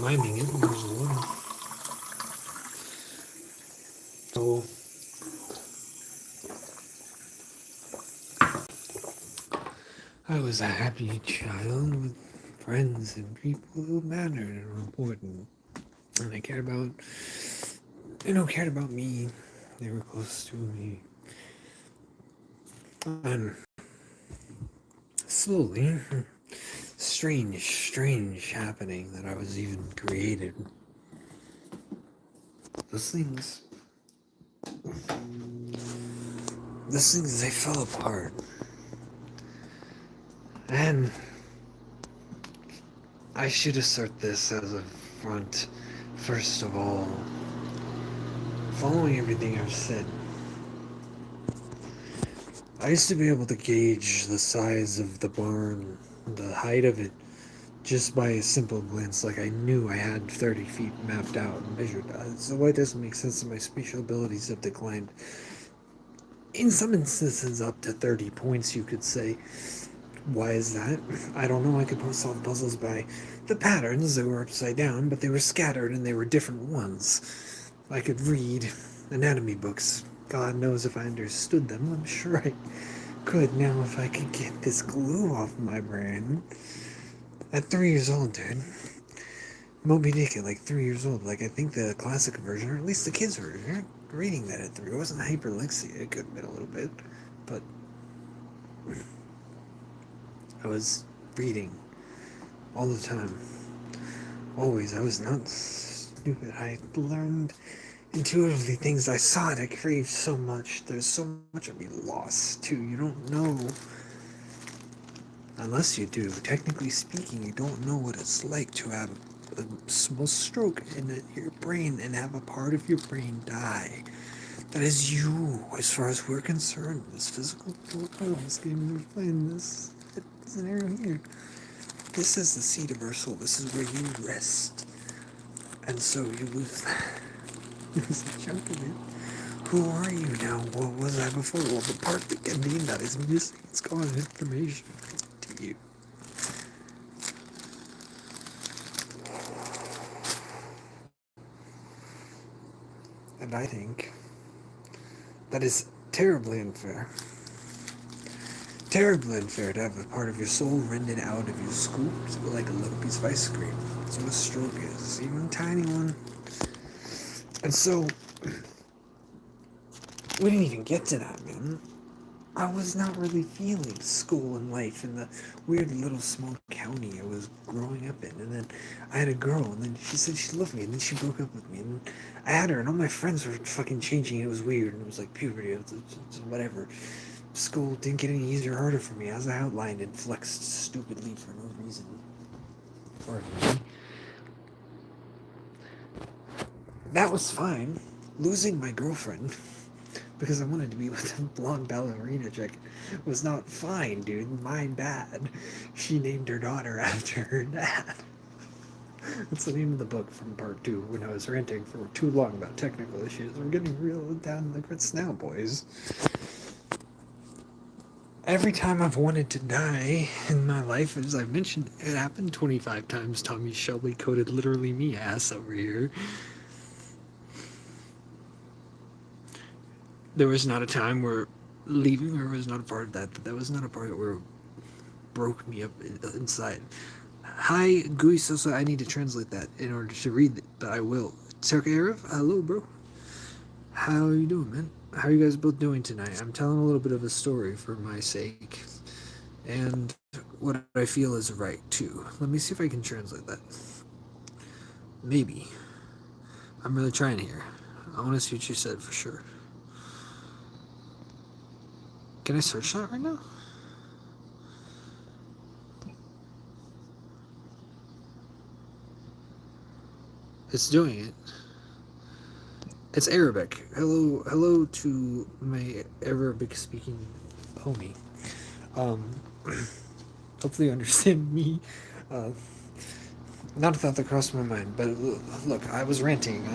miming it. There's a little. So I was a happy child with friends and people who mattered and were important. And they cared about, cared about me. They were close to me. And slowly, strange happening that I was even created. Those things, they fell apart. And I should assert this as a front. First of all, following everything I've said, I used to be able to gauge the size of the barn, the height of it, just by a simple glance. Like I knew I had 30 feet mapped out and measured. So why it doesn't make sense that my spatial abilities have declined. In some instances, up to 30 points, you could say. Why is that? I don't know. I could solve puzzles by the patterns that were upside down, but they were scattered and they were different ones. I could read anatomy books. God knows if I understood them. I'm sure I could now if I could get this glue off my brain. At 3 years old, dude. Moby Dick at like 3 years old. Like, I think the classic version, or at least the kids' version, reading that at 3. It wasn't hyperlexia. It could have been a little bit. But I was reading all the time. Always. I was not stupid. I learned intuitively things I saw it. I craved so much. There's so much of me lost, too. You don't know. Unless you do. Technically speaking, you don't know what it's like to have a small stroke in your brain and have a part of your brain die. That is you, as far as we're concerned. This physical part of this game we're playing, this scenario here. This is the seat of our soul. This is where you rest. And so you lose a chunk of it. Who are you now? What was I before? Well, the part that can be that is missing. It's gone information to you. And I think that is terribly unfair. Terribly unfair to have a part of your soul rendered out of your skull like a little piece of ice cream. That's what a stroke is, even a tiny one. And so, we didn't even get to that, man. I was not really feeling school and life in the weird little small county I was growing up in. And then I had a girl, and then she said she loved me, and then she broke up with me. And I had her, and all my friends were fucking changing. It was weird, and it was like puberty, it was whatever. School didn't get any easier or harder for me, as I outlined and flexed stupidly for no reason. That was fine. Losing my girlfriend because I wanted to be with a blonde ballerina chick was not fine, dude. My bad. She named her daughter after her dad. That's the name of the book from part 2 when I was ranting for too long about technical issues. We're getting real down in the grits now, boys. Every time I've wanted to die in my life, as I've mentioned, it happened 25 times. Tommy Shelby coded literally me ass over here. There was not a time where leaving her was not a part of that. That was not a part where it broke me up inside. Hi, Gui Sosa. I need to translate that in order to read it, but I will. Turk Arif, hello, bro. How are you doing, man? How are you guys both doing tonight? I'm telling a little bit of a story for my sake, and what I feel is right, too. Let me see if I can translate that. Maybe. I'm really trying here. I want to see what you said for sure. Can I search that right now? It's doing it. It's Arabic. Hello to my Arabic-speaking homie. Hopefully you understand me. Not a thought that crossed my mind, but look, I was ranting.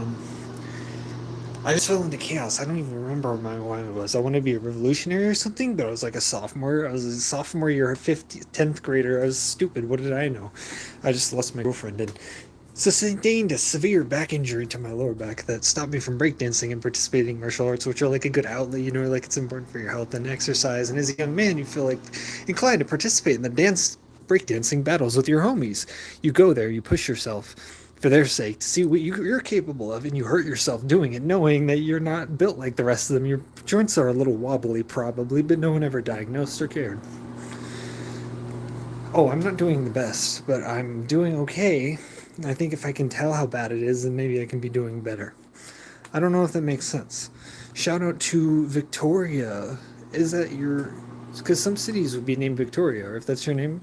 I just fell into chaos. I don't even remember why it was. I wanted to be a revolutionary or something, but I was like a sophomore. I was a sophomore year, 10th grader. I was stupid. What did I know? I just lost my girlfriend, and sustained a severe back injury to my lower back that stopped me from breakdancing and participating in martial arts, which are like a good outlet, like it's important for your health and exercise. And as a young man, you feel like inclined to participate in the breakdancing battles with your homies. You go there, you push yourself for their sake to see what you're capable of, and you hurt yourself doing it, knowing that you're not built like the rest of them. Your joints are a little wobbly, probably, but no one ever diagnosed or cared. Oh, I'm not doing the best, but I'm doing okay. I think if I can tell how bad it is, then maybe I can be doing better. I don't know if that makes sense. Shout out to Victoria. Is that your. Because some cities would be named Victoria, or if that's your name,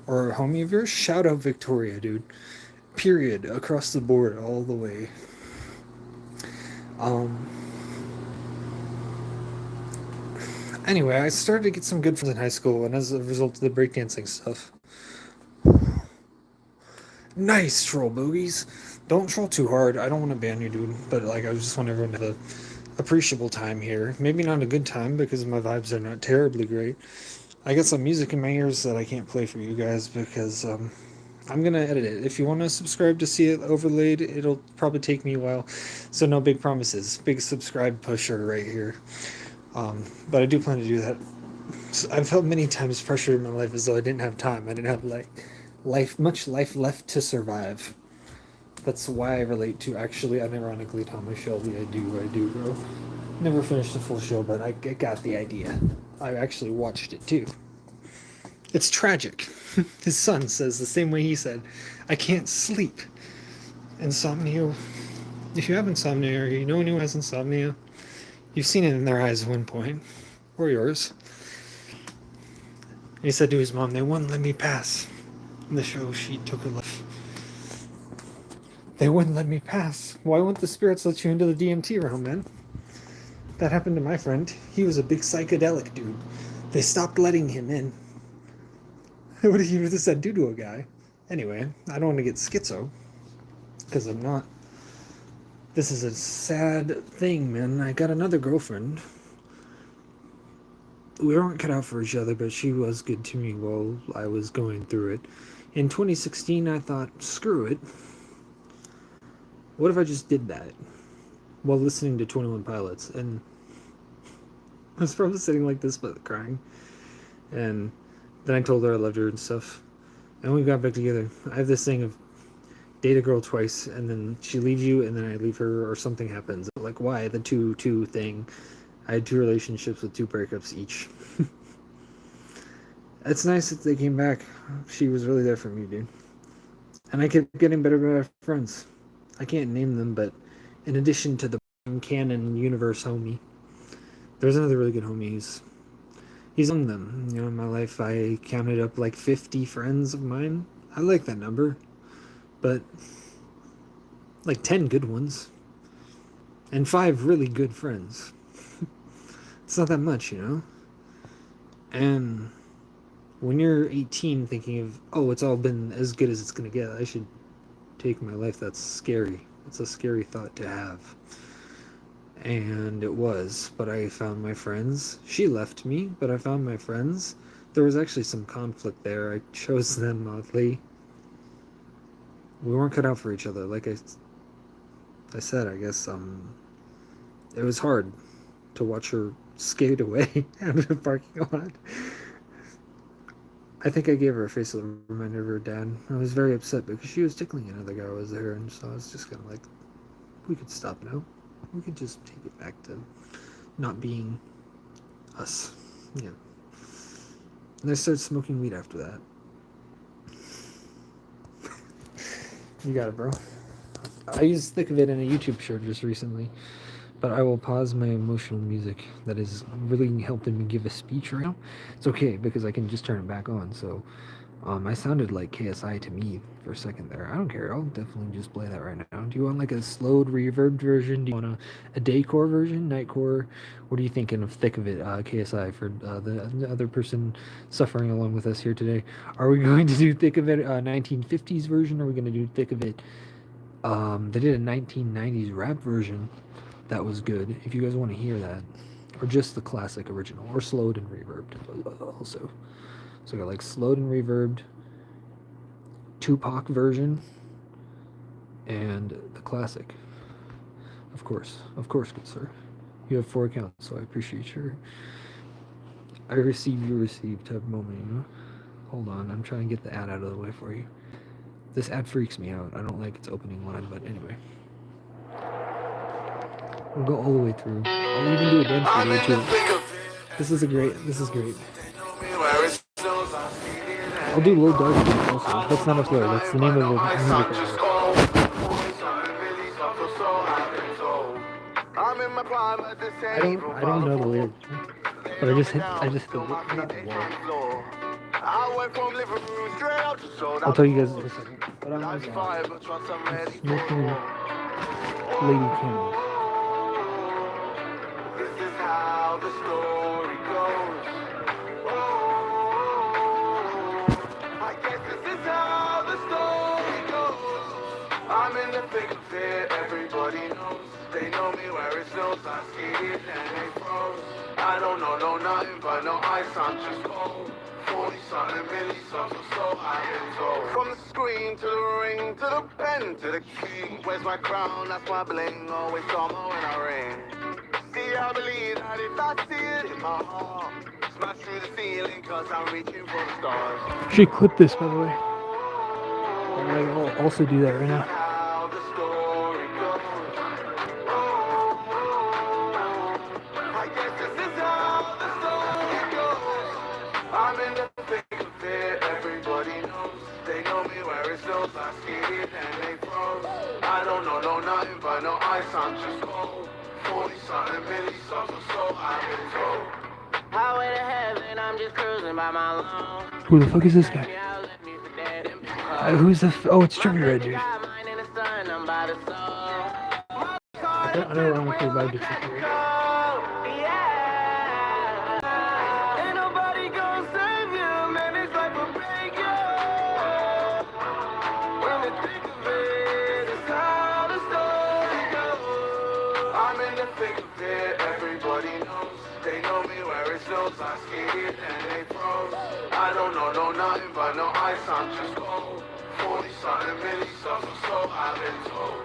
or a homie of yours, shout out Victoria, dude. Period. Across the board, all the way. Um. Anyway, I started to get some good friends in high school, and as a result of the breakdancing stuff. Nice, troll boogies. Don't troll too hard. I don't want to ban you, dude. But like, I just want everyone to have a appreciable time here. Maybe not a good time because my vibes are not terribly great. I got some music in my ears that I can't play for you guys because I'm gonna edit it. If you want to subscribe to see it overlaid, it'll probably take me a while. So no big promises. Big subscribe pusher right here. But I do plan to do that. I've felt many times pressure in my life as though I didn't have time. I didn't have much life left to survive. That's why I relate to, actually, unironically, Thomas Shelby. I do, bro. Never finished the full show, but I got the idea. I actually watched it too. It's tragic. His son says the same way he said, I can't sleep. Insomnia. If you have insomnia or you know anyone who has insomnia, you've seen it in their eyes at one point. Or yours. And he said to his mom, they wouldn't let me pass. In the show, she took her life. They wouldn't let me pass. Why wouldn't the spirits let you into the DMT realm, man? That happened to my friend. He was a big psychedelic dude. They stopped letting him in. What does that do to a guy? Anyway, I don't want to get schizo. Because I'm not. This is a sad thing, man. I got another girlfriend. We weren't cut out for each other, but she was good to me while I was going through it. In 2016, I thought, screw it. What if I just did that while listening to 21 Pilots? And I was probably sitting like this but crying. And then I told her I loved her and stuff. And we got back together. I have this thing of date a girl twice and then she leaves you and then I leave her or something happens. Like, why? The 2-2 thing. I had 2 relationships with 2 breakups each. It's nice that they came back. She was really there for me, dude. And I kept getting better friends. I can't name them, but in addition to the canon universe homie, there's another really good homie. He's among them. In my life, I counted up like 50 friends of mine. I like that number, but like 10 good ones and 5 really good friends. It's not that much, And when you're 18 thinking of, oh, it's all been as good as it's going to get, I should take my life, that's scary. It's a scary thought to have. And it was, but I found my friends. She left me, but I found my friends. There was actually some conflict there. I chose them oddly. We weren't cut out for each other. Like I said, I guess it was hard to watch her skate away out of the parking lot. I think I gave her a face of a reminder of her dad. I was very upset because she was tickling another guy who was there, and so I was just kind of like, we could stop now. We could just take it back to not being us. Yeah. And I started smoking weed after that. You got it, bro. I used Thick of It in a YouTube show just recently, but I will pause my emotional music that is really helping me give a speech right now. It's okay because I can just turn it back on. So I sounded like KSI to me for a second there. I don't care. I'll definitely just play that right now. Do you want like a slowed reverbed version? Do you want a daycore version, nightcore? What are you thinking of Thick of It, KSI, for the other person suffering along with us here today? Are we going to do Thick of It 1950s version? Or are we going to do Thick of It? They did a 1990s rap version that was good. If you guys want to hear that, or just the classic original, or slowed and reverbed also. So I got like slowed and reverbed Tupac version, and the classic. Of course, good sir. You have 4 accounts, so I appreciate your I receive, you receive type moment, you know? Hold on, I'm trying to get the ad out of the way for you. This ad freaks me out. I don't like its opening line, but anyway. We'll go all the way through. I'll even do a dance video too. This is great. I'll do Low Dark also. That's not a slur, that's the name of the music. I don't know the lyrics, but I just hit the wall. I'll tell you guys in a second. But I'm smoking Lady Candles. This is how the story goes. I guess this is how the story goes. I'm in the thick of it, everybody knows. They know me where it snows, I skated and they froze. I don't know nothing but no ice, I'm just cold. 40-something milli songs or so I've been told. From the screen to the ring, to the pen, to the key. Where's my crown, that's my bling, always summer when I ring. See, I believe that if I see it in my heart, smash through the ceiling cause I'm reaching for the stars. Should clip this, by the way. I'll also do that right now. I'm in the thick of it, everybody knows. They know me where it snows, I skated and they froze. I don't know nothing but no ice, I'm just cold. 40-something milli songs or so I've been told. Highway to heaven, I'm just cruising by my lawn. Who the fuck is this guy? Who's the oh, it's Trippie Redd, dude. I don't want to vibe to Trippie Redd. I skated and they froze. I don't know nothing but no ice, I'm just cold. 40-something milli songs or so I've been told.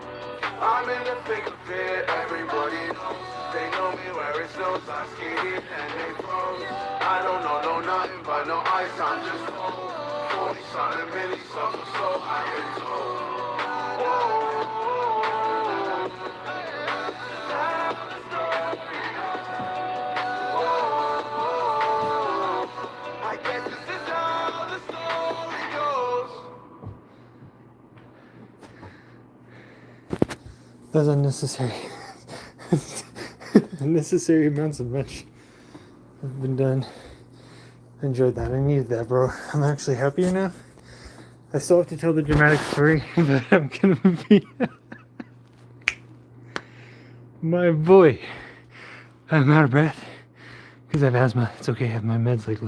I'm in the thick of it, everybody knows. They know me where it snows, I skated and they froze. I don't know nothing but no ice, I'm just cold. 40-something milli songs or so I've been told. That's unnecessary. Unnecessary amounts of much have been done. I enjoyed that. I needed that, bro. I'm actually happier now. I still have to tell the dramatic story, but I'm gonna be my boy. I'm out of breath because I have asthma. It's okay. I have my meds like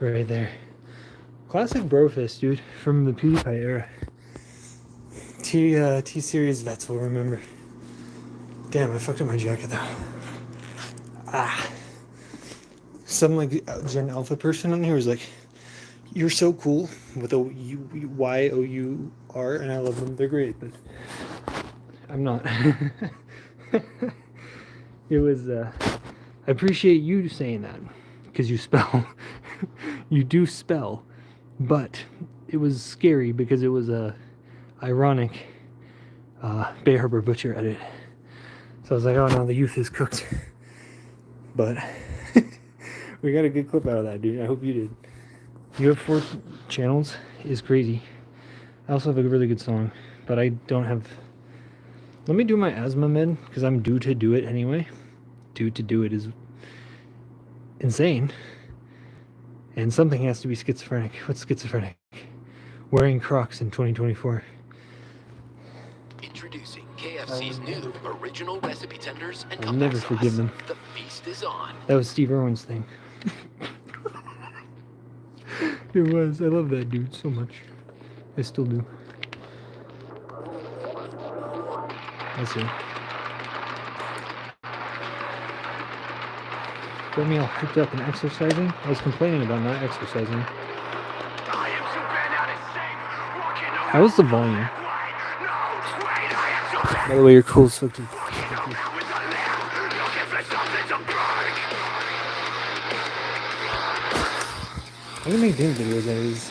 right there. Classic Brofist, dude, from the PewDiePie era. T-Series vets will remember. Damn, I fucked up my jacket though. Some like Gen Alpha person on here was like, "You're so cool" with a Y-O-U-R, and I love them. They're great, but I'm not. It was. I appreciate you saying that because you spell. You do spell, but it was scary because it was a ironic Bay Harbor Butcher edit. So I was like, oh no, the youth is cooked. But we got a good clip out of that, dude. I hope you did. You have 4 channels is crazy. I also have a really good song, but I don't have. Let me do my asthma med because I'm due to do it anyway. Due to do it is insane. And something has to be schizophrenic. What's schizophrenic? Wearing Crocs in 2024. Introducing KFC's new original recipe tenders and I'll never forgive them. The feast is on. That was Steve Irwin's thing. It was. I love that dude so much. I still do. That's it. Got me all hyped up and exercising. I was complaining about not exercising. How was the volume? By the way, you're cool, so too. I can make dance videos,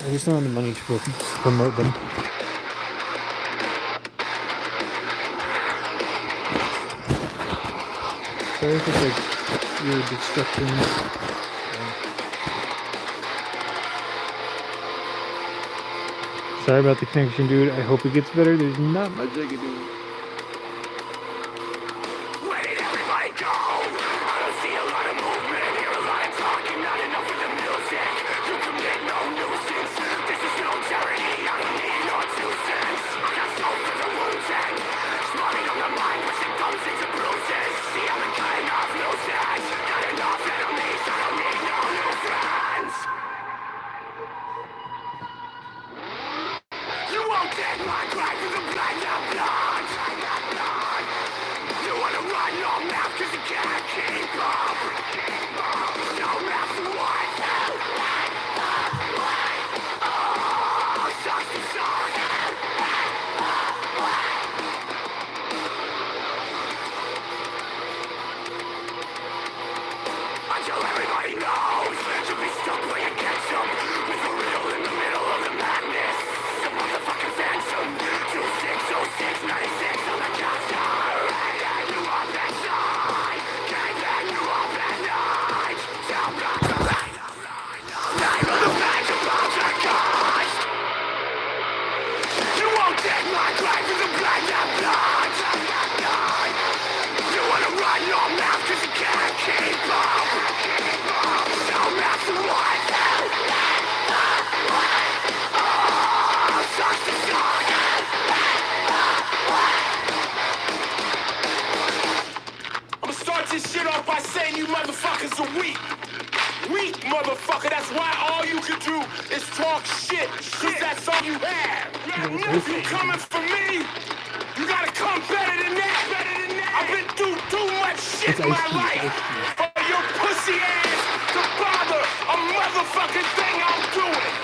I just don't have the money to promote them. Sorry if it's like weird destructions. Sorry about the connection, dude. I hope it gets better. There's not much I can do. Where did everybody go? I don't see a lot of movement, I hear a lot of talking, not enough of the music. You commit no nuisance. This is no charity, I don't need your 2 cents. I got soul for the losing. Smarting on the mind, pushing thumbs into bruises. See, I'm the kind of losers. Got enough enemies, I don't need no new friends. You won't take my cry for the blood of blood. You wanna run your mouth cause you can't keep up. No matter what. Oh, sucks to suck. Until everybody knows to be stuck playing catch up with a riddle in the middle of the madness. The motherfucking phantom. 2606 96 on the counter. And you up at night. Can't hang you up at night. Down back the night. Name of the phantom of the gods. You won't take my cry for the blood of blood. You wanna run your mouth cause you can't keep up. No matter what. Oh, sucks to suck. I'ma start this shit off by saying you motherfuckers are weak. Weak, motherfucker. That's why all you can do is talk shit. Cause that's all you have. If you coming for me, you gotta come better than that. I've been through too much shit in my life for your pussy ass to bother a motherfucking thing I'm doing.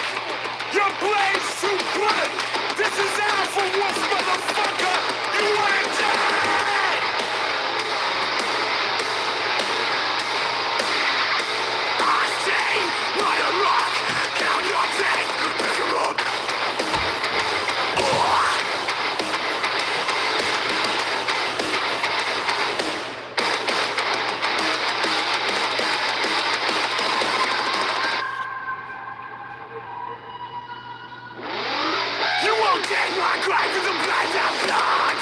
Your blade's too blunt. This is Alpha Wolf, motherfucker. You wanna die? I say, run a rock, count your days, pick her up. You won't take my cry for the blood of blood.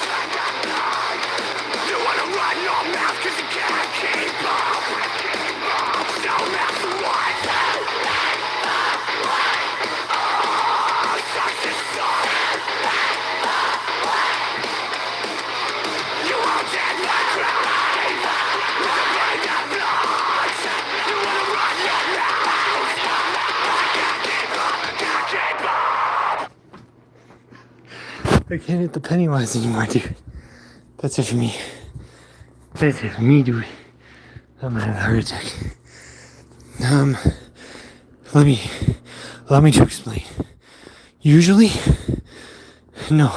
You wanna run your mouth cause you can't keep up. No matter what. Oh, sucks to suck. You won't take my cry for the blood of blood. You wanna run your mouth. I can't keep up, can't keep up. I can't hit the Pennywise anymore, dude. That's it for me. That's it for me, dude. I'm gonna have a heart attack. Allow me to explain. Usually, no.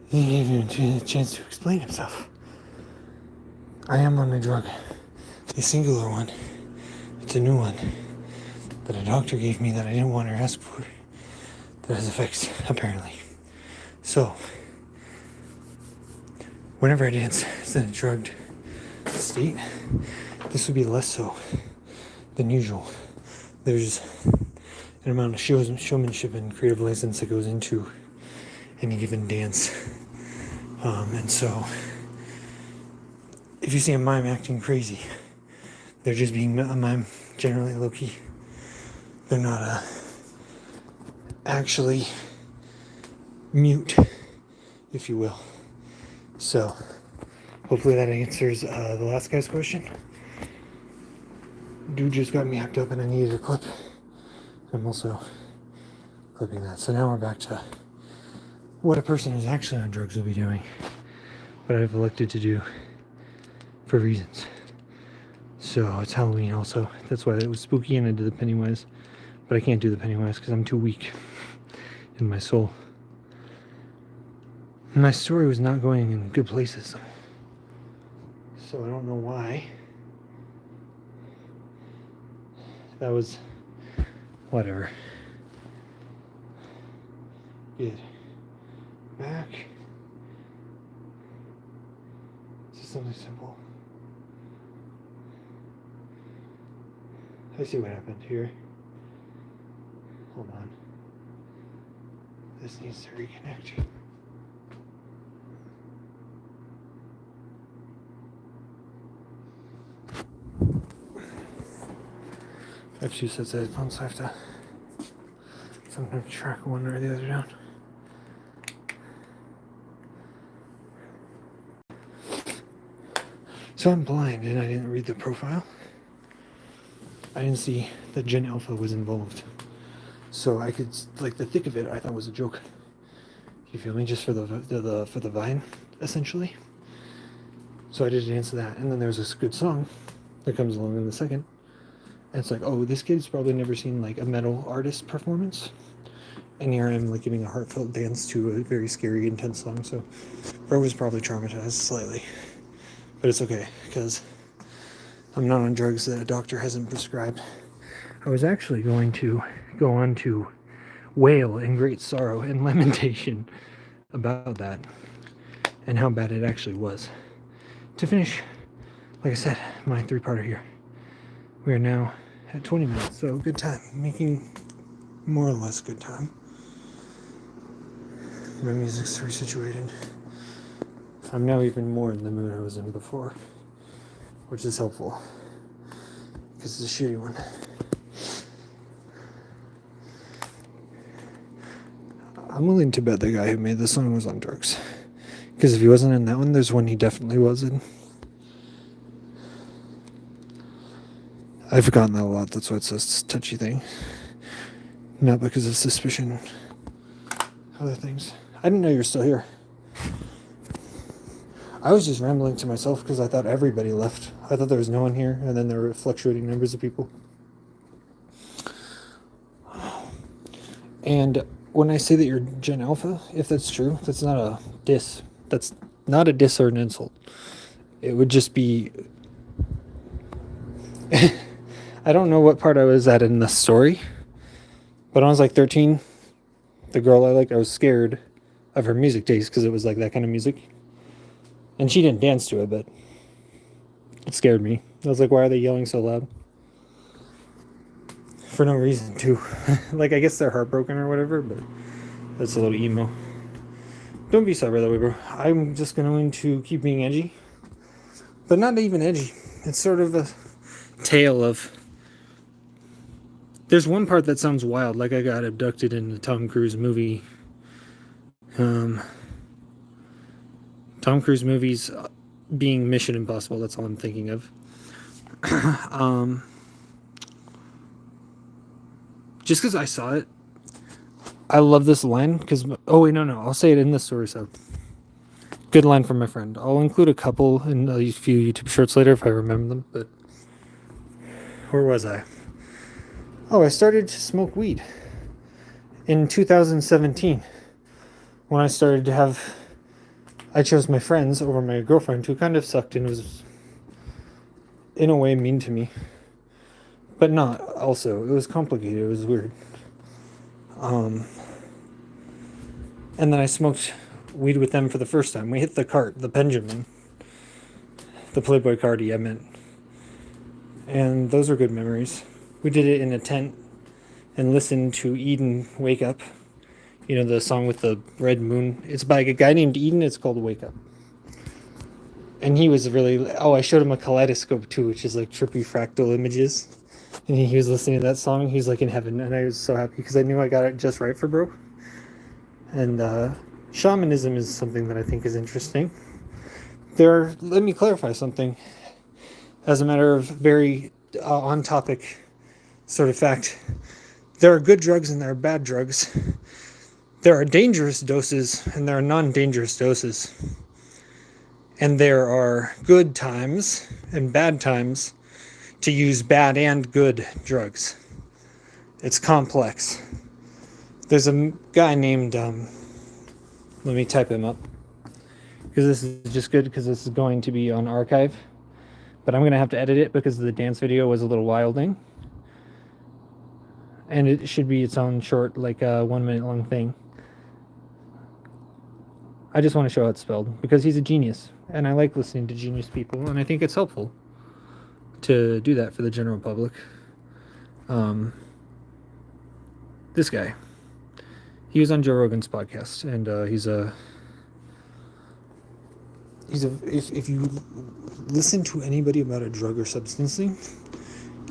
He didn't even get a chance to explain himself. I am on a drug, a singular one. It's a new one that a doctor gave me that I didn't want to ask for. That has effects, apparently. So, whenever I dance in a drugged state, this would be less so than usual. There's an amount of showmanship and creative license that goes into any given dance. And so, if you see a mime acting crazy, they're just being a mime, generally low-key. They're not actually mute, if you will. So, hopefully that answers the last guy's question. Dude just got me hacked up and I needed a clip. I'm also clipping that. So now we're back to what a person who's actually on drugs will be doing. But I've elected to do for reasons. So it's Halloween also. That's why it was spooky, and I did the Pennywise. But I can't do the Pennywise because I'm too weak in my soul. And my story was not going in good places. So I don't know why. That was... whatever. Get back. Just something simple. I see what happened here. Hold on. This needs to reconnect. I have two sets of headphones, so I have to sometimes track one or the other down. So I'm blind and I didn't read the profile. I didn't see that Gen Alpha was involved. So I could, like, the thick of it I thought was a joke. You feel me? Just for the Vine, essentially. So I did dance to that. And then there's this good song that comes along in the second. And it's like, oh, this kid's probably never seen like a metal artist performance. And here I am like giving a heartfelt dance to a very scary, intense song. So bro was probably traumatized slightly. But it's okay, because I'm not on drugs that a doctor hasn't prescribed. I was actually going to go on to wail in great sorrow and lamentation about that and how bad it actually was. To finish, like I said, my three-parter here. We are now at 20 minutes, so good time. Making more or less good time. My music's resituated. I'm now even more in the mood I was in before, which is helpful, because it's a shitty one. I'm willing to bet the guy who made this song was on drugs, because if he wasn't in that one, there's one he definitely was in. I've forgotten that a lot, that's why it's a touchy thing. Not because of suspicion. Other things. I didn't know you were still here. I was just rambling to myself because I thought everybody left. I thought there was no one here, and then there were fluctuating numbers of people. And when I say that you're Gen Alpha, if that's true, that's not a diss. That's not a diss or an insult. It would just be... I don't know what part I was at in the story, but when I was like 13, the girl I liked, I was scared of her music taste because it was like that kind of music. And she didn't dance to it, but it scared me. I was like, why are they yelling so loud? For no reason, too. Like, I guess they're heartbroken or whatever, but that's a little emo. Don't be sorry that way, bro. I'm just going to keep being edgy. But not even edgy. It's sort of a tale of... There's one part that sounds wild, like I got abducted in the Tom Cruise movie. Tom Cruise movies being Mission Impossible, that's all I'm thinking of. Just because I saw it, I love this line, because... Oh, wait, no, I'll say it in this story, so... Good line from my friend. I'll include a couple in a few YouTube shorts later if I remember them, but... Where was I? Oh, I started to smoke weed in 2017 when I started to have... I chose my friends over my girlfriend, who kind of sucked and was, in a way, mean to me. But not, also. It was complicated. It was weird. And then I smoked weed with them for the first time. We hit the cart, the Benjamin. The Playboy Cardi, I meant. And those were good memories. We did it in a tent and listened to Eden Wake Up. You know, the song with the red moon. It's by a guy named Eden. It's called Wake Up. And he was really... Oh, I showed him a kaleidoscope, too, which is like trippy fractal images. And he was listening to that song. He's like in heaven. And I was so happy because I knew I got it just right for bro. And shamanism is something that I think is interesting. Let me clarify something. As a matter of very on-topic sort of fact, there are good drugs and there are bad drugs. There are dangerous doses and there are non-dangerous doses. And there are good times and bad times to use bad and good drugs. It's complex. There's a guy named, let me type him up, because this is just good because this is going to be on archive. But I'm going to have to edit it because the dance video was a little wilding. And it should be its own short, like a 1 minute long thing. I just want to show how it's spelled because he's a genius. And I like listening to genius people. And I think it's helpful to do that for the general public. This guy. He was on Joe Rogan's podcast. And if you listen to anybody about a drug or substance thing,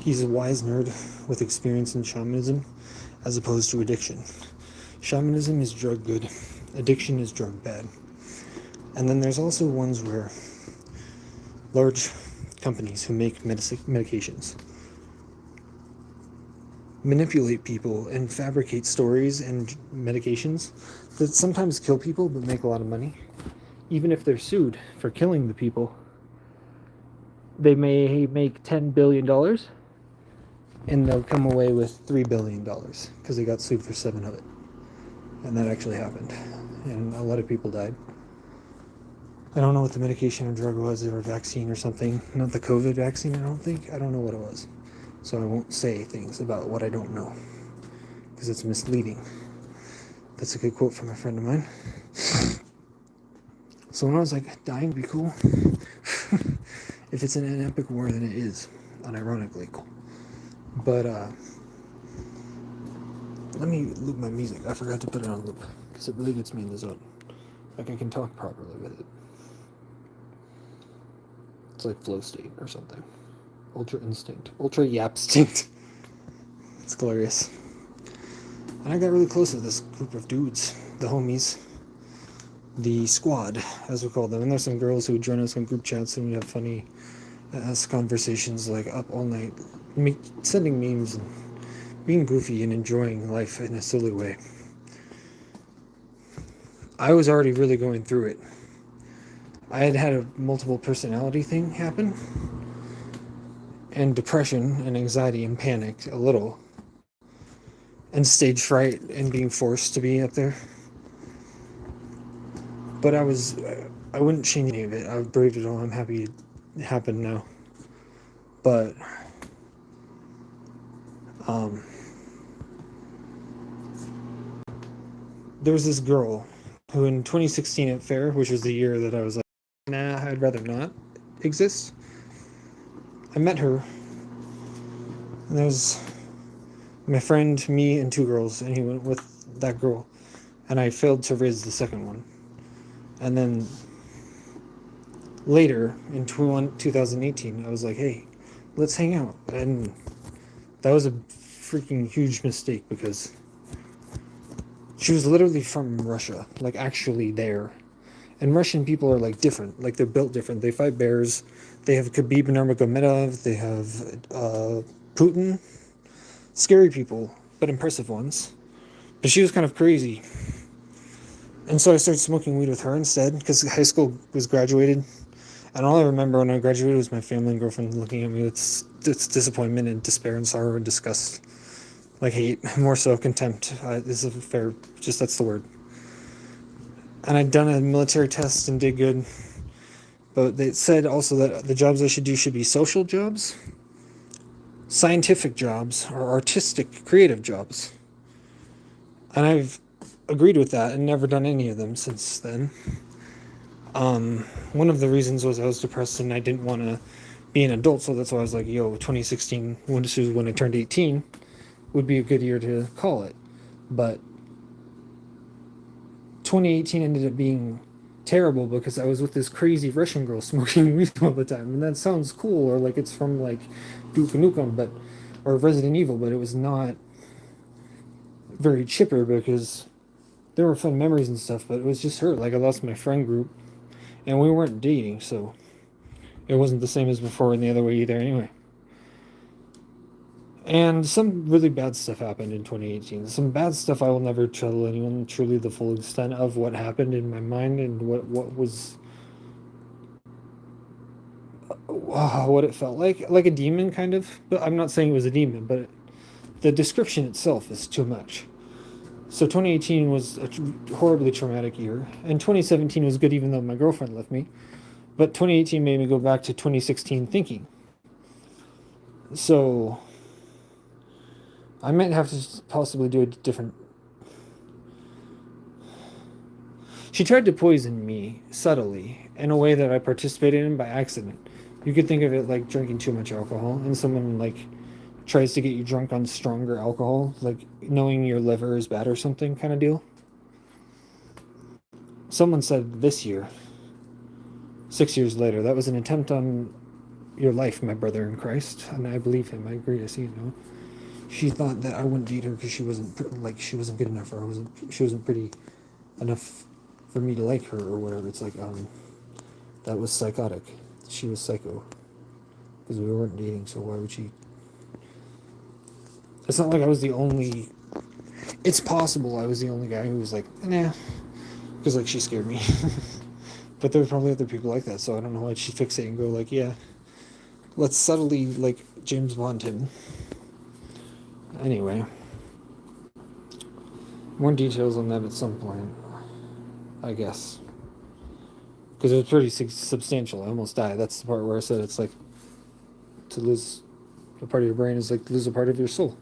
he's a wise nerd with experience in shamanism as opposed to addiction. Shamanism is drug good, addiction is drug bad. And then there's also ones where large companies who make medications manipulate people and fabricate stories and medications that sometimes kill people but make a lot of money. Even if they're sued for killing the people, they may make $10 billion and they'll come away with $3 billion because they got sued for 7 of it. And that actually happened. And a lot of people died. I don't know what the medication or drug was, or vaccine or something. Not the COVID vaccine, I don't think. I don't know what it was. So I won't say things about what I don't know because it's misleading. That's a good quote from a friend of mine. So when I was like, dying would be cool. If it's in an epic war, then it is, unironically cool. But let me loop my music. I forgot to put it on loop because it really gets me in the zone. Like I can talk properly with it. It's like flow state or something. Ultra instinct. Ultra yapstinct. It's glorious. And I got really close with this group of dudes, the homies. The squad, as we call them. And there's some girls who would join us on group chats and we'd have funny conversations like up all night, sending memes and being goofy and enjoying life in a silly way. I was already really going through it. I had a multiple personality thing happen, and depression and anxiety and panic a little, and stage fright and being forced to be up there. But I wouldn't change any of it. I've braved it all. I'm happy it happened now. But there was this girl who in 2016 at Fair, which was the year that I was like, nah, I'd rather not exist. I met her, and there was my friend, me, and 2 girls, and he went with that girl, and I failed to raise the second one. And then later, in 2018, I was like, hey, let's hang out. And that was a freaking huge mistake because she was literally from Russia, like actually there. And Russian people are like different, like they're built different. They fight bears. They have Khabib Nurmagomedov. They have Putin. Scary people, but impressive ones. But she was kind of crazy. And so I started smoking weed with her instead because high school was graduated. And all I remember when I graduated was my family and girlfriend looking at me with disappointment and despair and sorrow and disgust. Like hate, more so contempt. This is fair, just that's the word. And I'd done a military test and did good. But they said also that the jobs I should do should be social jobs, scientific jobs, or artistic, creative jobs. And I've agreed with that and never done any of them since then. One of the reasons was I was depressed and I didn't want to be an adult, so that's why I was like, 2016, when I turned 18, would be a good year to call it. But 2018 ended up being terrible because I was with this crazy Russian girl smoking weed all the time. And that sounds cool, or like it's from like Duke Nukem, or Resident Evil, but it was not very chipper because there were fun memories and stuff, but it was just her. Like I lost my friend group and we weren't dating, so it wasn't the same as before in the other way either anyway. And some really bad stuff happened in 2018. Some bad stuff I will never tell anyone truly the full extent of what happened in my mind and what what it felt like a demon kind of. But I'm not saying it was a demon, but the description itself is too much. So 2018 was a horribly traumatic year, and 2017 was good even though my girlfriend left me. But 2018 made me go back to 2016 thinking. So I might have to possibly do a different. She tried to poison me subtly in a way that I participated in by accident. You could think of it like drinking too much alcohol, and someone like tries to get you drunk on stronger alcohol, like knowing your liver is bad or something kind of deal. Someone said this year, 6 years later, that was an attempt on your life, my brother in Christ, and I believe him. I agree. I see it now. She thought that I wouldn't date her because she wasn't good enough, or she wasn't pretty enough for me to like her, or whatever. It's like that was psychotic. She was psycho because we weren't dating. So why would she? It's not like I was the only. It's possible I was the only guy who was like, nah, because like she scared me. But there were probably other people like that, so I don't know why she'd fixate and go like, yeah, let's subtly like James Bond him. Anyway, more details on that at some point, I guess, because it was pretty substantial. I almost died. That's the part where I said it's like to lose a part of your brain is like to lose a part of your soul.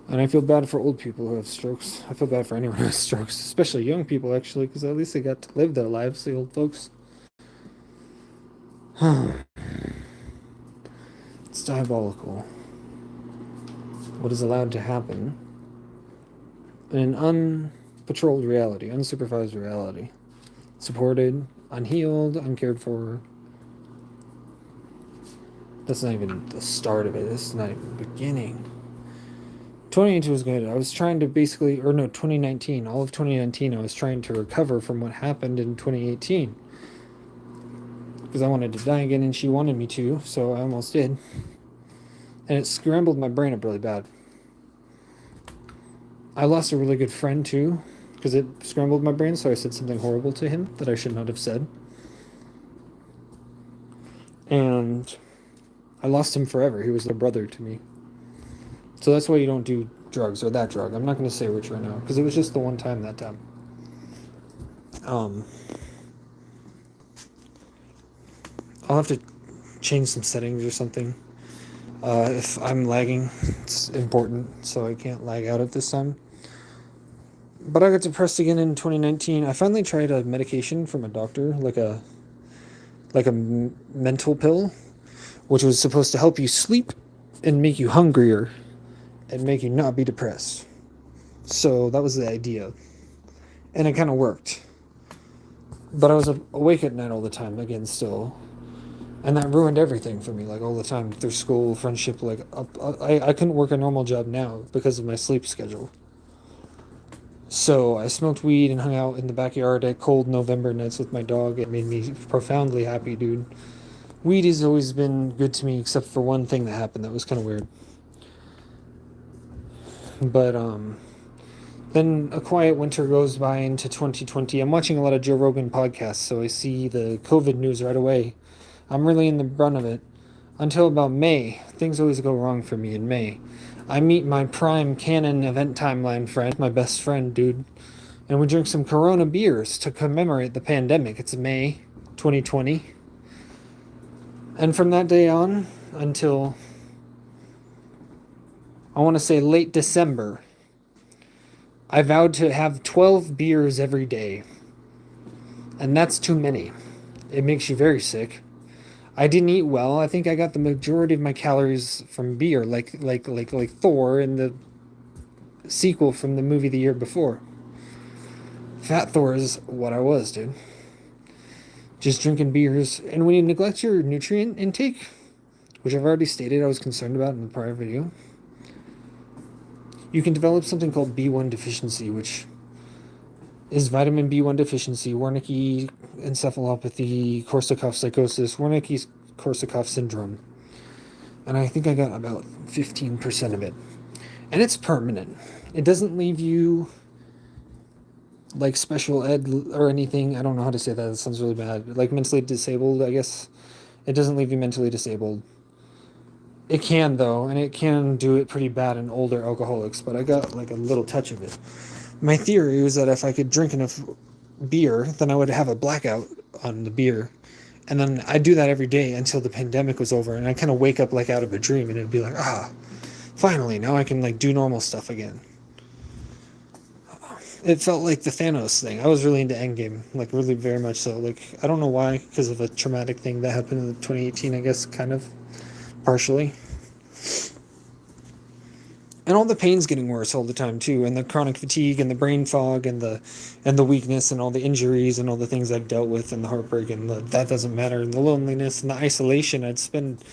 And I feel bad for old people who have strokes. I feel bad for anyone who has strokes, especially young people, actually, because at least they got to live their lives, the old folks. It's diabolical. What is allowed to happen in an unpatrolled reality, unsupervised reality, supported, unhealed, uncared for. That's not even the start of it. This is not even the beginning. 2018 was good. I was trying to 2019, all of 2019, I was trying to recover from what happened in 2018. Because I wanted to die again, and she wanted me to, so I almost did. And it scrambled my brain up really bad. I lost a really good friend, too, because it scrambled my brain, so I said something horrible to him that I should not have said. And I lost him forever. He was a brother to me. So that's why you don't do drugs, or that drug. I'm not going to say which right now, because it was just the one time that time. I'll have to change some settings or something. If I'm lagging, it's important, so I can't lag out at this time. But I got depressed again in 2019. I finally tried a medication from a doctor, like a mental pill, which was supposed to help you sleep and make you hungrier and make you not be depressed. So that was the idea. And it kind of worked. But I was awake at night all the time, again, still. And that ruined everything for me, like all the time, through school, friendship, like I couldn't work a normal job now because of my sleep schedule. So I smoked weed and hung out in the backyard at cold November nights with my dog. It made me profoundly happy, dude. Weed has always been good to me, except for one thing that happened that was kind of weird. But then a quiet winter goes by into 2020. I'm watching a lot of Joe Rogan podcasts, so I see the COVID news right away. I'm really in the brunt of it. Until about May. Things always go wrong for me in May. I meet my prime canon event timeline friend, my best friend, dude. And we drink some Corona beers to commemorate the pandemic. It's May 2020. And from that day on until, I want to say late December, I vowed to have 12 beers every day. And that's too many. It makes you very sick. I didn't eat well. I think I got the majority of my calories from beer, like Thor in the sequel from the movie the year before. Fat Thor is what I was, dude. Just drinking beers. And when you neglect your nutrient intake, which I've already stated I was concerned about in the prior video, you can develop something called B1 deficiency, which is vitamin B1 deficiency, Wernicke encephalopathy, Korsakoff psychosis, Wernicke-Korsakoff syndrome. And I think I got about 15% of it. And it's permanent. It doesn't leave you like special ed or anything. I don't know how to say that. It sounds really bad. Like mentally disabled, I guess. It doesn't leave you mentally disabled. It can, though, and it can do it pretty bad in older alcoholics, but I got like a little touch of it. My theory was that if I could drink enough beer, then I would have a blackout on the beer. And then I'd do that every day until the pandemic was over, and I'd kind of wake up like out of a dream, and it'd be like, finally, now I can like do normal stuff again. It felt like the Thanos thing. I was really into Endgame, like really very much so. Like, I don't know why, because of a traumatic thing that happened in 2018, I guess, kind of, partially. And all the pain's getting worse all the time too, and the chronic fatigue and the brain fog and the weakness and all the injuries and all the things I've dealt with and the heartbreak and that doesn't matter, and the loneliness and the isolation. I'd spend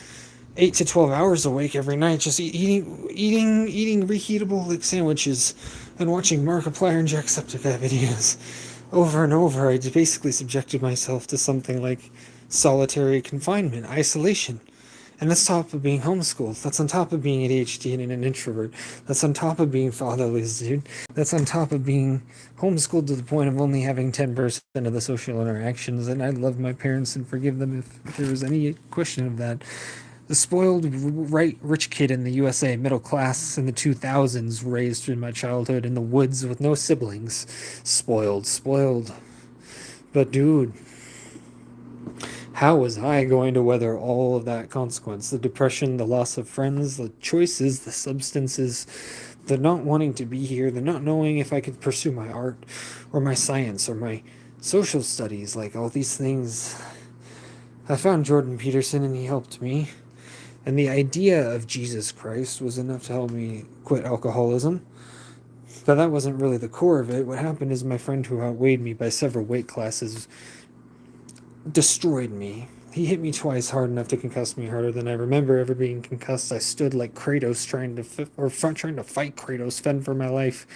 8 to 12 hours awake every night just eating reheatable like sandwiches and watching Markiplier and Jacksepticeye videos over and over. I basically subjected myself to something like solitary confinement, isolation. And that's on top of being homeschooled. That's on top of being ADHD and an introvert. That's on top of being fatherless, dude. That's on top of being homeschooled to the point of only having 10% of the social interactions. And I love my parents and forgive them if there was any question of that. The spoiled, rich kid in the USA, middle class in the 2000s, raised through my childhood in the woods with no siblings. Spoiled. But dude, how was I going to weather all of that consequence? The depression, the loss of friends, the choices, the substances, the not wanting to be here, the not knowing if I could pursue my art or my science or my social studies, like all these things. I found Jordan Peterson and he helped me. And the idea of Jesus Christ was enough to help me quit alcoholism. But that wasn't really the core of it. What happened is my friend who outweighed me by several weight classes destroyed me. He hit me twice hard enough to concuss me harder than I remember ever being concussed. I stood like Kratos trying to fight Kratos, fend for my life.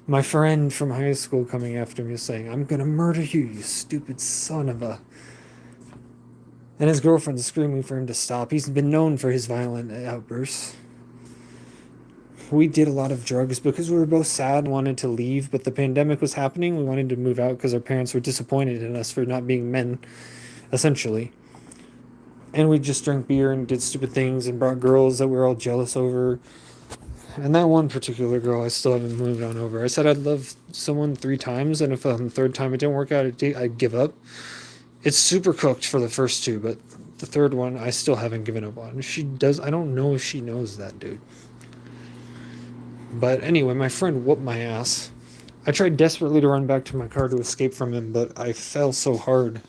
My friend from high school coming after me saying, "I'm gonna murder you, you stupid son of a..." And his girlfriend screaming for him to stop. He's been known for his violent outbursts. We did a lot of drugs because we were both sad and wanted to leave, but the pandemic was happening. We wanted to move out because our parents were disappointed in us for not being men, essentially. And we just drank beer and did stupid things and brought girls that we were all jealous over. And that one particular girl I still haven't moved on over. I said I'd love someone 3 times, and if on the 3rd time it didn't work out, I'd give up. It's super cooked for the first 2, but the 3rd one I still haven't given up on. She does. I don't know if she knows that, dude. But anyway, my friend whooped my ass. I tried desperately to run back to my car to escape from him, but I fell so hard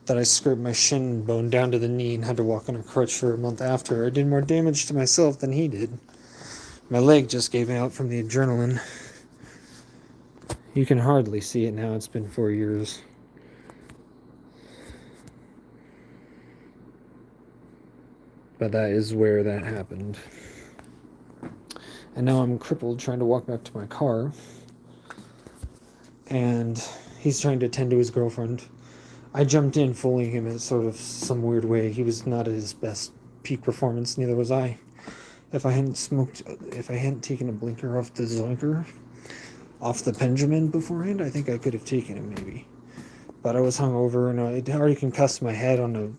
that I scraped my shin bone down to the knee and had to walk on a crutch for a month after. I did more damage to myself than he did. My leg just gave out from the adrenaline. You can hardly see it now. It's been 4 years. But that is where that happened. And now I'm crippled trying to walk back to my car. And he's trying to attend to his girlfriend. I jumped in fooling him in sort of some weird way. He was not at his best peak performance, neither was I. If I hadn't taken a blinker off the Zoinker, off the Benjamin beforehand, I think I could have taken him maybe. But I was hungover and I already concussed my head on a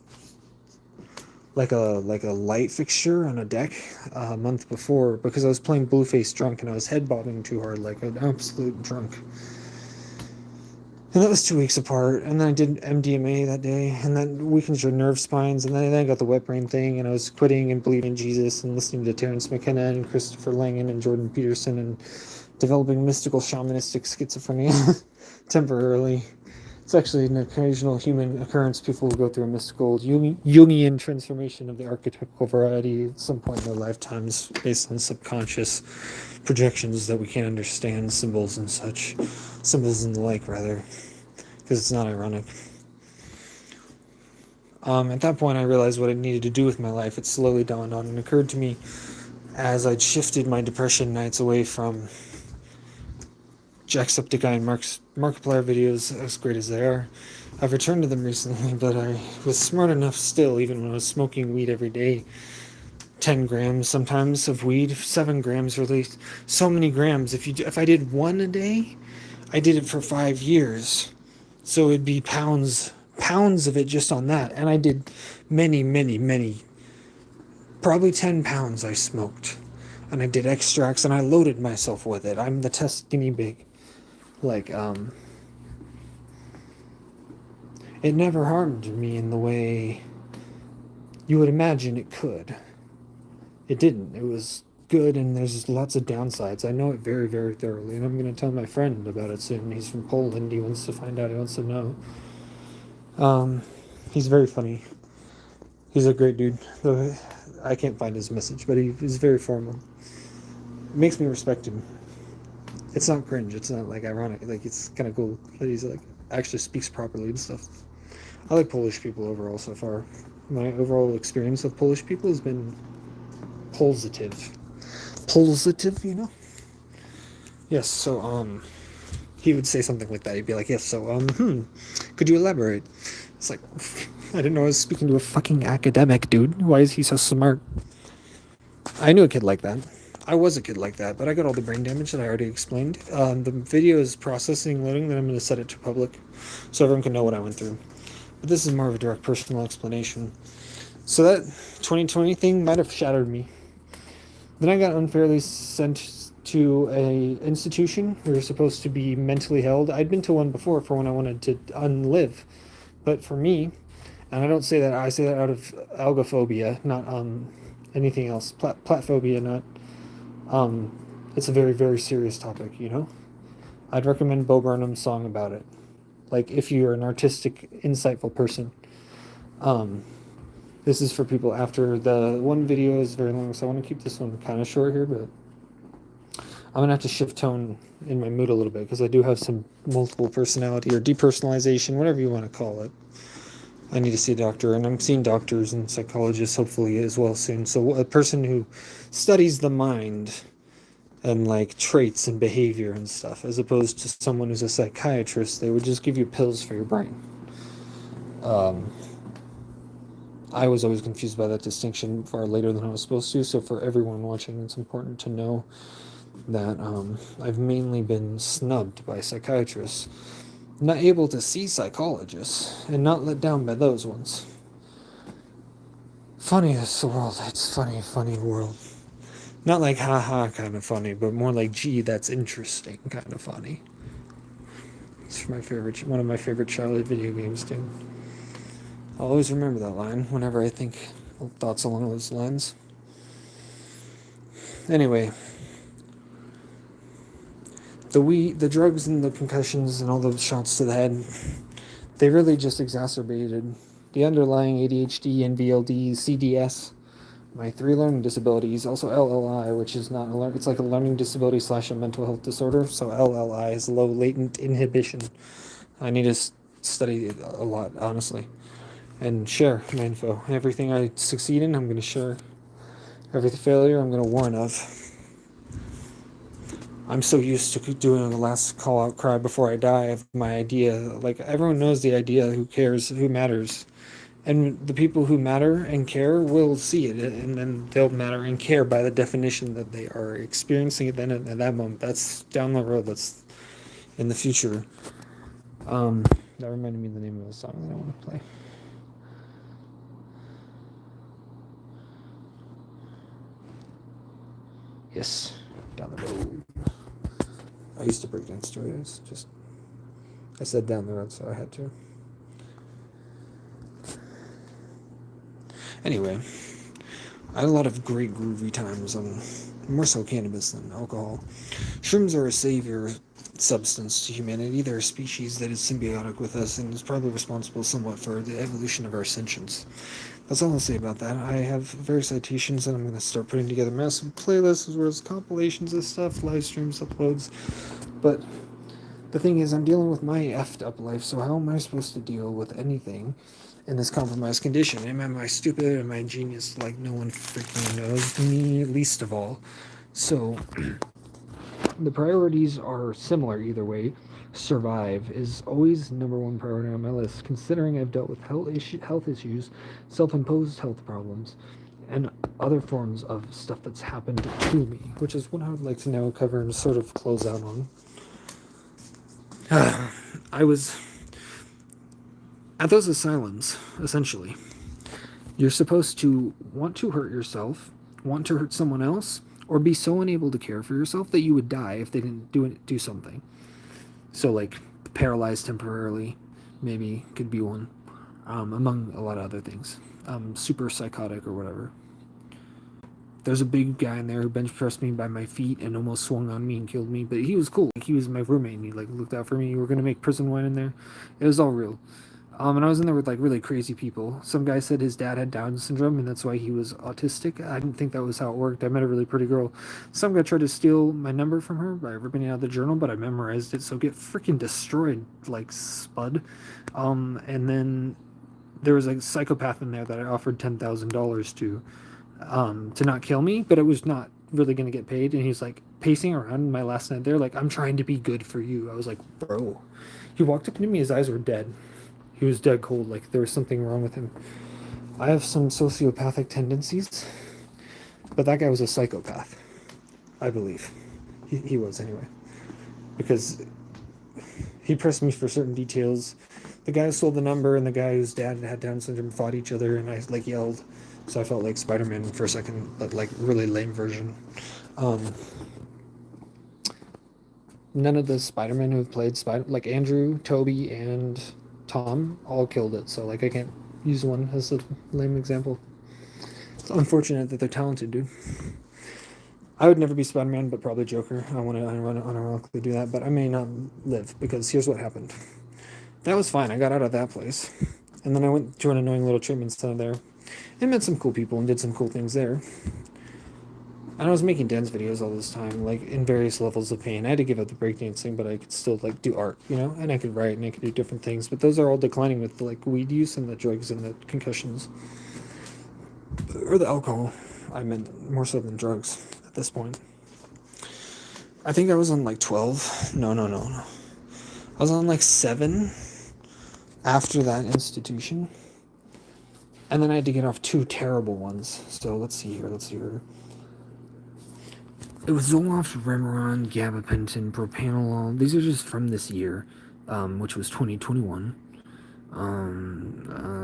light fixture on a deck a month before because I was playing Blueface drunk and I was head bobbing too hard like an absolute drunk. And that was 2 weeks apart, and then I did MDMA that day, and then weakened your nerve spines, and then I got the wet brain thing, and I was quitting and believing in Jesus and listening to Terrence McKenna and Christopher Langan and Jordan Peterson and developing mystical shamanistic schizophrenia temporarily. It's actually an occasional human occurrence. People will go through a mystical Jungian transformation of the archetypical variety at some point in their lifetimes based on subconscious projections that we can't understand, symbols and such. Symbols and the like, rather. Because it's not ironic. At that point, I realized what I needed to do with my life. It slowly dawned on and occurred to me as I'd shifted my depression nights away from Jacksepticeye and Markiplier videos, as great as they are. I've returned to them recently, but I was smart enough still, even when I was smoking weed every day. 10 grams sometimes of weed, 7 grams really, so many grams. If I did 1 a day, I did it for 5 years. So it'd be pounds pounds of it just on that. And I did many, probably 10 pounds I smoked. And I did extracts and I loaded myself with it. I'm the test guinea pig. Like, it never harmed me in the way you would imagine it could. It didn't. It was good, and there's lots of downsides. I know it very, very thoroughly, and I'm going to tell my friend about it soon. He's from Poland. He wants to find out. He wants to know. He's very funny. He's a great dude. Though I can't find his message, but he's very formal. It makes me respect him. It's not cringe. It's not like ironic. Like, it's kind of cool that he's like actually speaks properly and stuff. I like Polish people overall so far. My overall experience of Polish people has been positive. Positive, you know? Yes, so, he would say something like that. He'd be like, yes, so, could you elaborate? It's like, I didn't know I was speaking to a fucking academic, dude. Why is he so smart? I knew a kid like that. I was a kid like that, but I got all the brain damage that I already explained. The video is processing, loading, then I'm going to set it to public so everyone can know what I went through. But this is more of a direct personal explanation. So that 2020 thing might have shattered me. Then I got unfairly sent to a institution. We were supposed to be mentally held. I'd been to one before for when I wanted to unlive. But for me, and I don't say that, I say that out of algophobia, not anything else. Platphobia, not... it's a very, very serious topic, you know? I'd recommend Bo Burnham's song about it. Like, if you're an artistic, insightful person. This is for people after the one video is very long, so I want to keep this one kind of short here, but I'm going to have to shift tone in my mood a little bit, because I do have some multiple personality or depersonalization, whatever you want to call it. I need to see a doctor, and I'm seeing doctors and psychologists hopefully as well soon. So a person who studies the mind and like traits and behavior and stuff, as opposed to someone who's a psychiatrist, they would just give you pills for your brain. I was always confused by that distinction far later than I was supposed to, so for everyone watching, it's important to know that I've mainly been snubbed by psychiatrists, not able to see psychologists, and not let down by those ones. Funny is the world. It's funny world. Not like haha kind of funny, but more like gee, that's interesting kind of funny. It's one of my favorite childhood video games, dude. I'll always remember that line whenever I think thoughts along those lines. Anyway, the drugs and the concussions and all those shots to the head, they really just exacerbated the underlying ADHD, NVLD, CDS, my 3 learning disabilities, also LLI, which is not it's like a learning disability / a mental health disorder. So LLI is low latent inhibition. I need to study it a lot, honestly, and share my info. Everything I succeed in, I'm going to share. Every failure, I'm going to warn of. I'm so used to doing the last call out cry before I die of my idea. Like, everyone knows the idea, who cares, who matters. And the people who matter and care will see it, and then they'll matter and care by the definition that they are experiencing it then at that moment. That's down the road, that's in the future. That reminded me of the name of the song that I want to play. Yes, down the road. I used to break dance to it. It's just, I said down the road, so I had to. Anyway, I had a lot of great groovy times on more so cannabis than alcohol. Shrooms are a savior substance to humanity. They're a species that is symbiotic with us and is probably responsible somewhat for the evolution of our sentience. That's all I'll say about that. I have various citations, and I'm going to start putting together massive playlists as well as compilations of stuff, live streams, uploads. But the thing is, I'm dealing with my effed up life, so how am I supposed to deal with anything in this compromised condition? Am I stupid? Am I a genius? Like, no one freaking knows, me least of all. So the priorities are similar either way. Survive is always number one priority on my list, considering I've dealt with health issues, self-imposed health problems, and other forms of stuff that's happened to me, which is what I would like to now cover and sort of close out on. At those asylums, essentially, you're supposed to want to hurt yourself, want to hurt someone else, or be so unable to care for yourself that you would die if they didn't do something. So, like, paralyzed temporarily, maybe could be one, among a lot of other things. Super psychotic or whatever. There's a big guy in there who bench pressed me by my feet and almost swung on me and killed me, but he was cool. Like, he was my roommate and he like looked out for me. We were gonna make prison wine in there. It was all real. And I was in there with like really crazy people. Some guy said his dad had Down syndrome and that's why he was autistic. I didn't think that was how it worked. I met a really pretty girl. Some guy tried to steal my number from her by ripping out the journal, but I memorized it, so get freaking destroyed, like spud. And then there was a psychopath in there that I offered $10,000 to not kill me, but it was not really going to get paid. And he's like pacing around my last night there, like, I'm trying to be good for you. I was like, bro. He walked up to me, his eyes were dead. He was dead cold, like there was something wrong with him. I have some sociopathic tendencies, but that guy was a psychopath, I believe. He was anyway, because he pressed me for certain details. The guy who stole the number and the guy whose dad had Down syndrome fought each other, and I like yelled. So I felt like Spider-Man for a second, but like really lame version. None of the Spider-Men who have played like Andrew, Toby, and Tom all killed it. So like I can't use one as a lame example. It's unfortunate that they're talented, dude. I would never be Spider-Man, but probably Joker. I want to unironically do that, but I may not live because here's what happened. That was fine. I got out of that place, and then I went to an annoying little treatment center there. And met some cool people and did some cool things there. And I was making dance videos all this time, like in various levels of pain. I had to give up the breakdancing, but I could still like do art, you know, and I could write and I could do different things. But those are all declining with the, like weed use and the drugs and the concussions, or the alcohol. I meant more so than drugs at this point. I think I was on like 12. No. I was on like 7 after that institution. And then I had to get off 2 terrible ones. So let's see here. It was Zoloft, Remeron, gabapentin, propanolol. These are just from this year, which was 2021.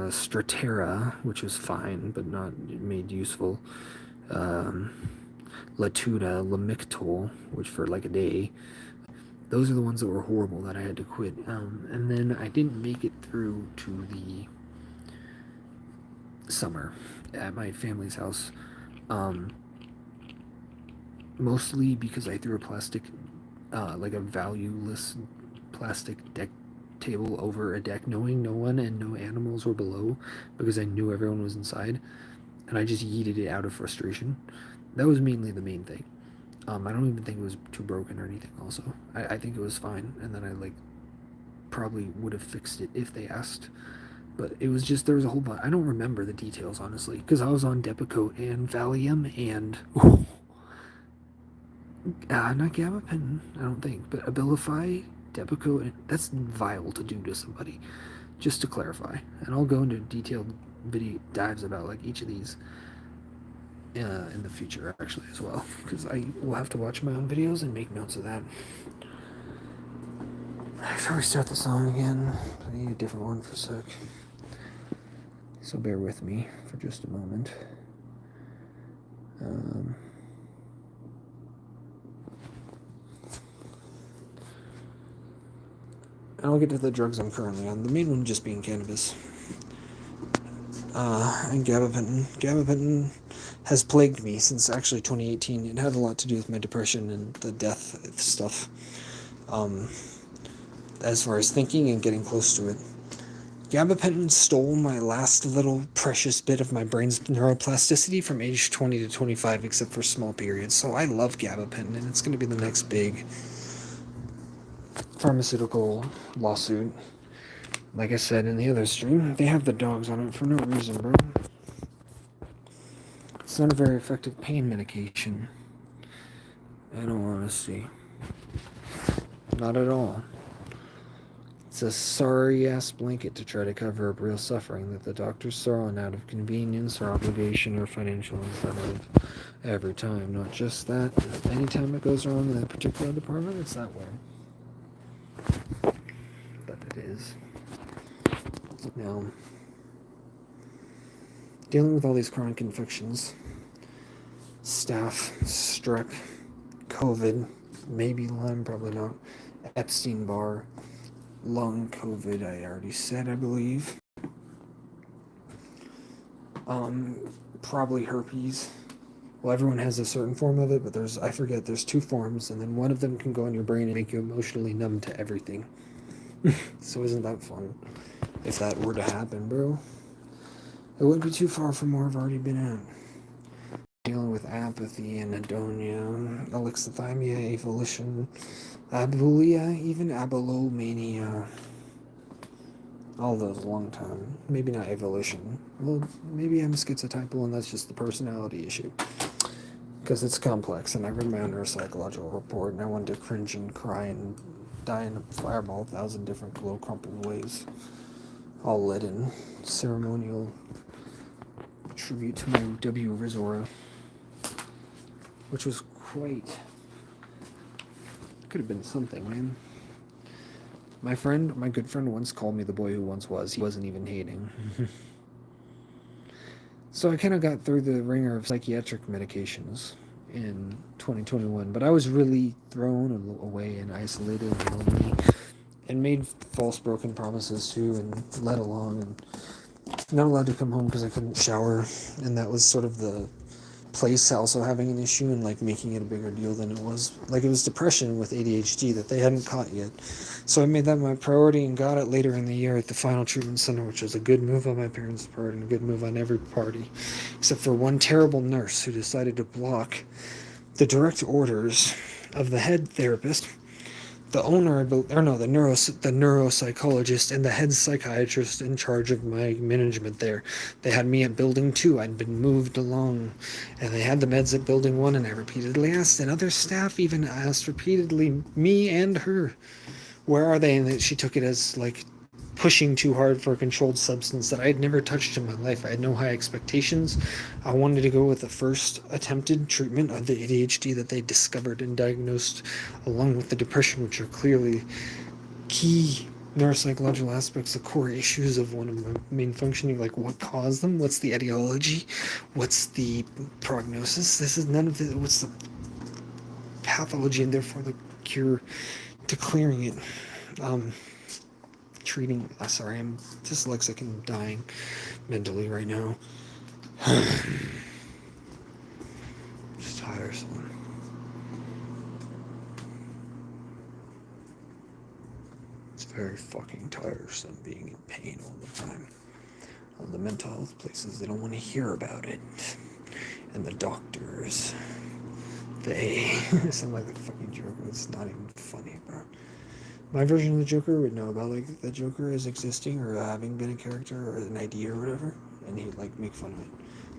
Strattera, which was fine, but not made useful. Latuda, Lamictal, which for like a day. Those are the ones that were horrible that I had to quit. And then I didn't make it through to the summer at my family's house, mostly because I threw a plastic, like a valueless plastic deck table over a deck, knowing no one and no animals were below, because I knew everyone was inside, and I just yeeted it out of frustration. That was mainly the main thing. I don't even think it was too broken or anything. Also, I think it was fine, and then I like probably would have fixed it if they asked. But it was just, there was a whole bunch. I don't remember the details, honestly, because I was on Depakote and Valium and, not gabapentin, I don't think, but Abilify, Depakote, that's vile to do to somebody, just to clarify. And I'll go into detailed video dives about, like, each of these in the future, actually, as well, because I will have to watch my own videos and make notes of that. Before we start the song again, I need a different one for a sec. So bear with me for just a moment. And I'll get to the drugs I'm currently on. The main one just being cannabis. And gabapentin. Gabapentin has plagued me since actually 2018. It had a lot to do with my depression and the death stuff. As far as thinking and getting close to it. Gabapentin stole my last little precious bit of my brain's neuroplasticity from age 20 to 25, except for small periods. So I love gabapentin, and it's going to be the next big pharmaceutical lawsuit. Like I said in the other stream, they have the dogs on it for no reason, bro. It's not a very effective pain medication. In all honesty. Not at all. It's a sorry-ass blanket to try to cover up real suffering that the doctors throw on out of convenience or obligation or financial incentive every time. Not just that. Anytime it goes wrong in that particular department, it's that way. But it is. Now, dealing with all these chronic infections, staph, strep, COVID, maybe Lyme, probably not, Epstein-Barr, lung COVID, I already said, I believe. Probably herpes. Well, everyone has a certain form of it, but there's 2 forms, and then one of them can go in your brain and make you emotionally numb to everything. So isn't that fun? If that were to happen, bro. It wouldn't be too far from where I've already been at. Dealing with apathy, anhedonia, alexithymia, avolition, abulia, even abulomania. All those a long time. Maybe not avolition. Well, maybe I'm schizotypal and that's just the personality issue. Because it's complex, and I read my own neuropsychological report, and I wanted to cringe and cry and die in a fireball 1,000 different glow crumpled ways. All led in ceremonial tribute to my W. Rizora, which was quite... could have been something, man. My good friend once called me the boy who once was. He wasn't even hating. So I kind of got through the ringer of psychiatric medications in 2021, but I was really thrown away and isolated and lonely, and made false broken promises too, and led along, and not allowed to come home because I couldn't shower, and that was sort of the place also having an issue and like making it a bigger deal than it was. Like it was depression with ADHD that they hadn't caught yet. So I made that my priority and got it later in the year at the final treatment center, which was a good move on my parents' part and a good move on every party, except for one terrible nurse who decided to block the direct orders of the head therapist, the neuropsychologist, and the head psychiatrist in charge of my management there. They had me at building 2. I'd been moved along, and they had the meds at building 1, and I repeatedly asked, and other staff even asked repeatedly, me and her, where are they? And she took it as like pushing too hard for a controlled substance that I had never touched in my life. I had no high expectations. I wanted to go with the first attempted treatment of the ADHD that they discovered and diagnosed, along with the depression, which are clearly key neuropsychological aspects, the core issues of one of my main functioning, like what caused them, what's the etiology, what's the prognosis. This is none of it. What's the pathology and therefore the cure to clearing it. Treating, sorry, I'm dyslexic and dying mentally right now. Just tiresome. It's very fucking tiresome being in pain all the time. All the mental health places, they don't want to hear about it. And the doctors, they sound like the fucking Joker. It's not even funny, bro. My version of the Joker would know about like the Joker as existing or having been a character or an idea or whatever, and he'd like make fun of it,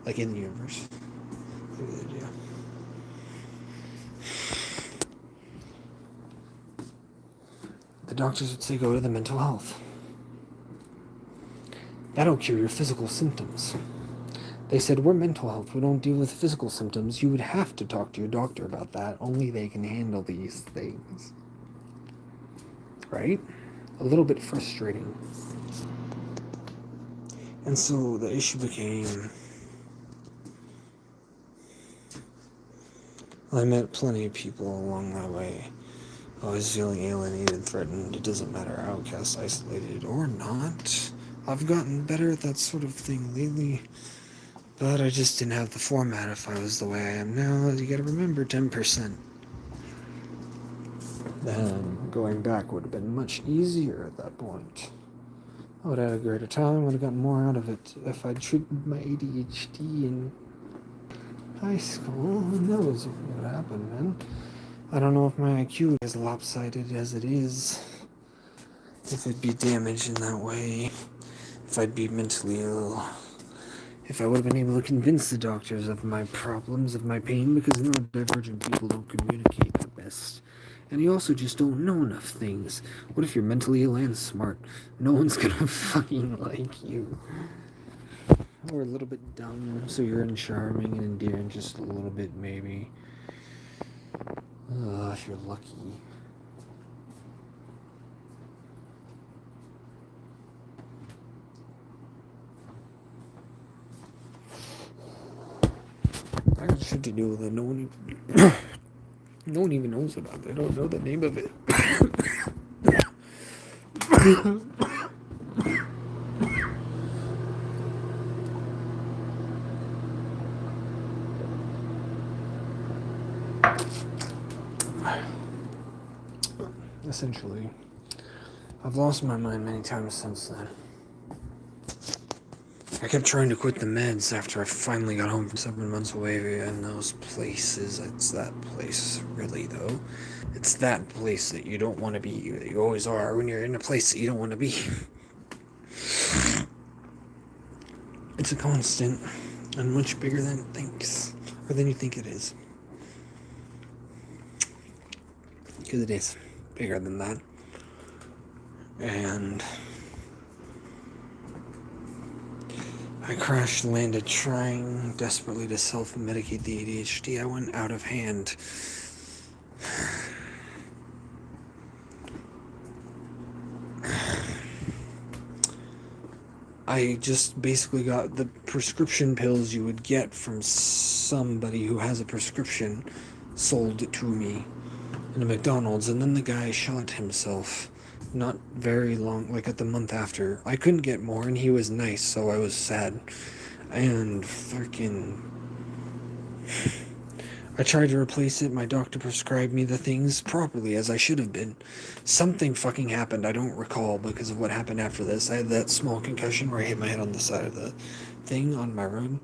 like in the universe. Yeah. The doctors would say go to the mental health. That'll cure your physical symptoms. They said, we're mental health, we don't deal with physical symptoms. You would have to talk to your doctor about that. Only they can handle these things. Right? A little bit frustrating. And so the issue became, I met plenty of people along that way. I was feeling alienated, threatened. It doesn't matter, outcast, isolated, or not. I've gotten better at that sort of thing lately. But I just didn't have the format if I was the way I am now. You gotta remember, 10%. Then going back would have been much easier at that point. I would have had a greater time, would have gotten more out of it if I'd treated my ADHD in high school. Who knows what would happen, man? I don't know if my IQ is as lopsided as it is. If it'd be damaged in that way. If I'd be mentally ill. If I would have been able to convince the doctors of my problems, of my pain, because neurodivergent people don't communicate the best. And you also just don't know enough things. What if you're mentally ill and smart? No one's gonna fucking like you. Or a little bit dumb, so you're charming and endearing just a little bit, maybe. If you're lucky. I got shit to do with it. No one, no one even knows about it. They don't know the name of it. Essentially, I've lost my mind many times since then. I kept trying to quit the meds after I finally got home from 7 months away in those places. It's that place, really, though. It's that place that you don't want to be, that you always are when you're in a place that you don't want to be. It's a constant, and much bigger than it thinks, or than you think it is. Because it is bigger than that. And I crash landed trying desperately to self-medicate the ADHD. I went out of hand. I just basically got the prescription pills you would get from somebody who has a prescription sold to me in a McDonald's, and then the guy shot himself not very long, like at the month after. I couldn't get more, and he was nice, so I was sad. And freaking, I tried to replace it. My doctor prescribed me the things properly, as I should have been. Something fucking happened. I don't recall because of what happened after this. I had that small concussion where I hit my head on the side of the thing on my road.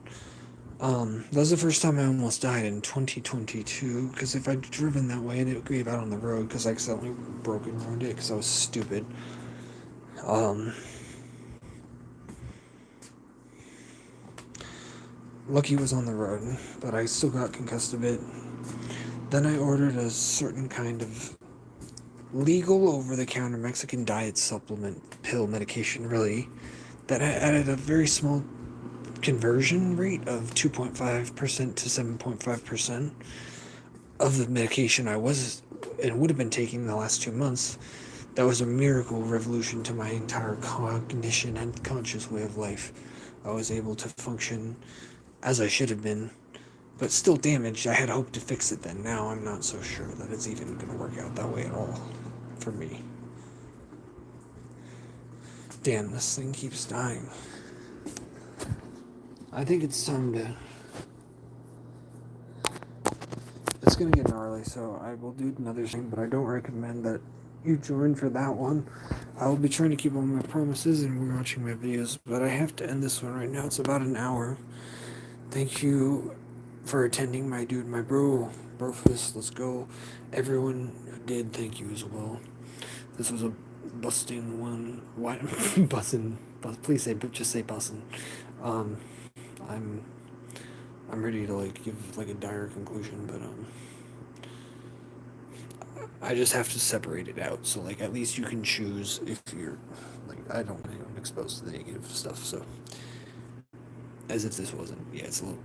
That was the first time I almost died in 2022, because if I'd driven that way and it gave out on the road, because I accidentally broke and ruined it because I was stupid. Lucky was on the road, but I still got concussed a bit. Then I ordered a certain kind of legal over-the-counter Mexican diet supplement pill medication, really, that added a very small conversion rate of 2.5% to 7.5% of the medication I was and would have been taking the last 2 months. That was a miracle revolution to my entire cognition and conscious way of life. I was able to function as I should have been, but still damaged. I had hoped to fix it then. Now I'm not so sure that it's even going to work out that way at all for me. Damn, this thing keeps dying. I think it's time to... It's gonna get gnarly, so I will do another thing, but I don't recommend that you join for that one. I will be trying to keep all my promises and we're watching my videos, but I have to end this one right now. It's about an hour. Thank you for attending, my dude, my bro. Brofist, let's go. Everyone who did, thank you as well. This was a busting one. What? Bussin'. Please just say bussin'. I'm ready to give a dire conclusion, but I just have to separate it out. So at least you can choose if you're I'm exposed to the negative stuff. So as if this wasn't, it's a little